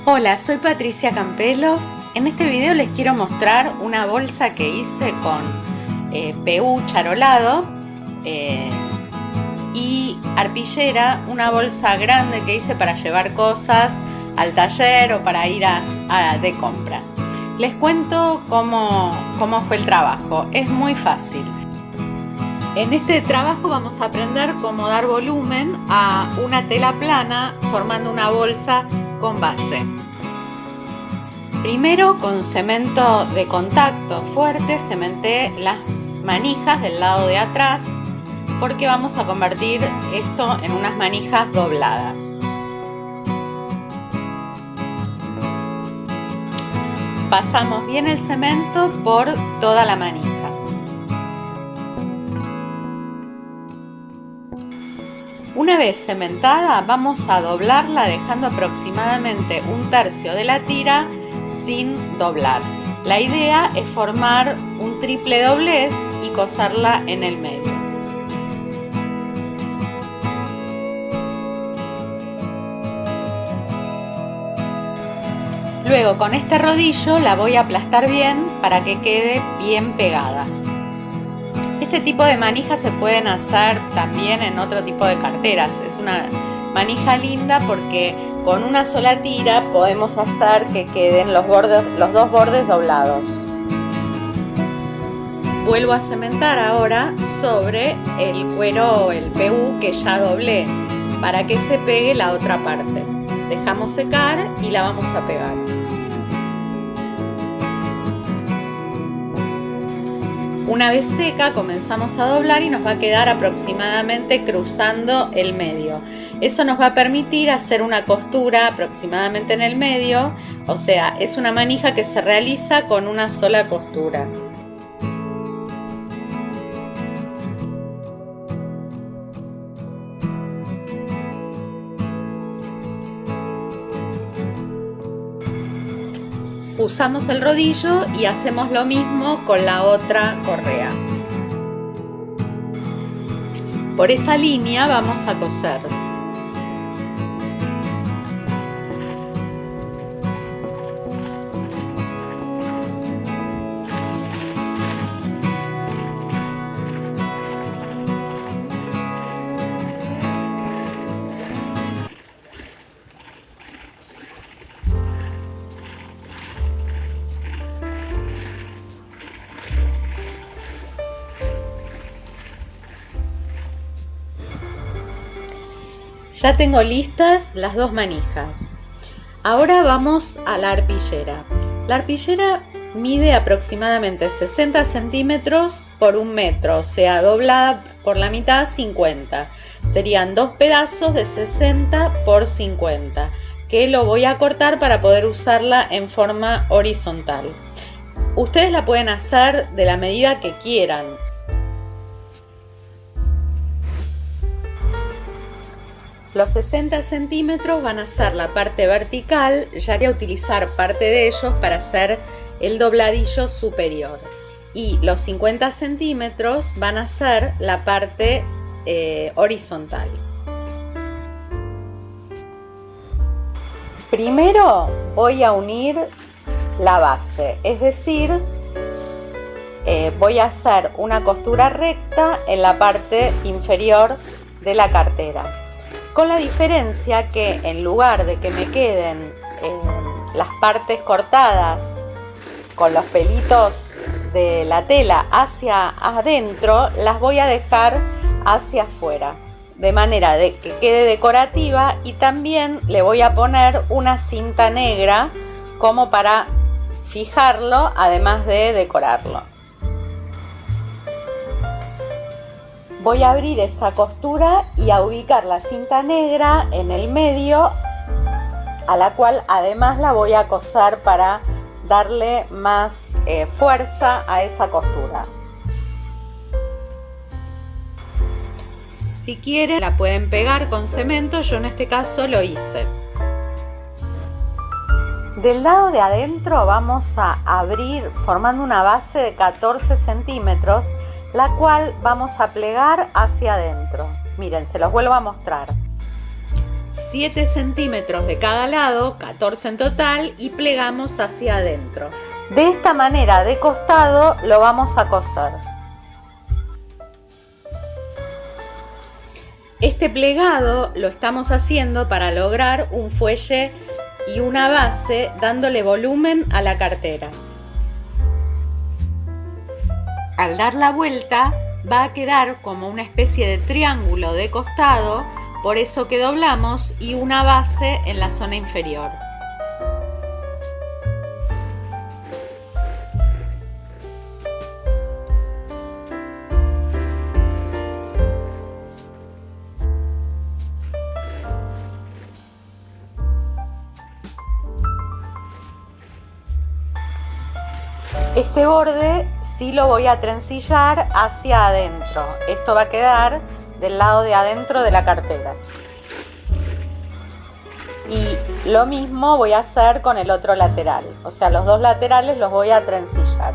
Hola, soy Patricia Campelo. En este video les quiero mostrar una bolsa que hice con PU charolado y arpillera, una bolsa grande que hice para llevar cosas al taller o para ir de compras. Les cuento cómo fue el trabajo. Es muy fácil. En este trabajo vamos a aprender cómo dar volumen a una tela plana formando una bolsa con base. Primero, con cemento de contacto fuerte cementé las manijas del lado de atrás porque vamos a convertir esto en unas manijas dobladas. Pasamos bien el cemento por toda la manija. Una vez cementada, vamos a doblarla dejando aproximadamente un tercio de la tira sin doblar. La idea es formar un triple doblez y coserla en el medio. Luego con este rodillo la voy a aplastar bien para que quede bien pegada. Este tipo de manijas se pueden hacer también en otro tipo de carteras. Es una manija linda porque con una sola tira podemos hacer que queden los dos bordes doblados. Vuelvo a cementar ahora sobre el cuero, el PU que ya doblé, para que se pegue la otra parte. Dejamos secar y la vamos a pegar. Una vez seca comenzamos a doblar y nos va a quedar aproximadamente cruzando el medio. Eso nos va a permitir hacer una costura aproximadamente en el medio, o sea, es una manija que se realiza con una sola costura. Usamos el rodillo y hacemos lo mismo con la otra correa. Por esa línea vamos a coser. Ya tengo listas las dos manijas. Ahora vamos a la arpillera. La arpillera mide aproximadamente 60 centímetros por 1 metro, o sea, doblada por la mitad 50. Serían dos pedazos de 60 por 50, que lo voy a cortar para poder usarla en forma horizontal. Ustedes la pueden hacer de la medida que quieran. Los 60 centímetros van a ser la parte vertical, ya que voy a utilizar parte de ellos para hacer el dobladillo superior. Y los 50 centímetros van a ser la parte horizontal. Primero voy a unir la base, es decir, voy a hacer una costura recta en la parte inferior de la cartera. Con la diferencia que en lugar de que me queden las partes cortadas con los pelitos de la tela hacia adentro, las voy a dejar hacia afuera, de manera de que quede decorativa, y también le voy a poner una cinta negra como para fijarlo, además de decorarlo. Voy a abrir esa costura y a ubicar la cinta negra en el medio, a la cual además la voy a coser para darle más fuerza a esa costura. Si quieren la pueden pegar con cemento, yo en este caso lo hice. Del lado de adentro vamos a abrir formando una base de 14 centímetros, la cual vamos a plegar hacia adentro. Miren, se los vuelvo a mostrar. 7 centímetros de cada lado, 14 en total, y plegamos hacia adentro. De esta manera, de costado, lo vamos a coser. Este plegado lo estamos haciendo para lograr un fuelle y una base, dándole volumen a la cartera. Al dar la vuelta va a quedar como una especie de triángulo de costado, por eso que doblamos, y una base en la zona inferior. Este borde sí lo voy a trencillar hacia adentro. Esto va a quedar del lado de adentro de la cartera. Y lo mismo voy a hacer con el otro lateral. O sea, los dos laterales los voy a trencillar.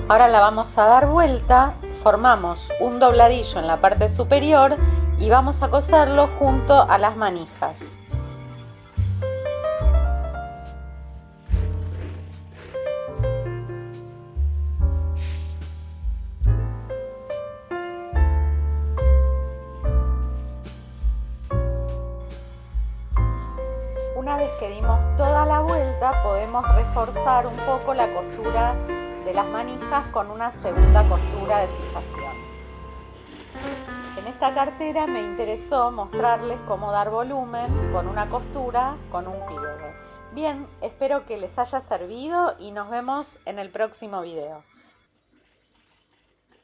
Ahora la vamos a dar vuelta. Formamos un dobladillo en la parte superior y vamos a coserlo junto a las manijas. Una vez que dimos toda la vuelta, podemos reforzar un poco la costura de las manijas con una segunda costura de fijación. En esta cartera me interesó mostrarles cómo dar volumen con una costura, con un pliegue. Bien, espero que les haya servido y nos vemos en el próximo video.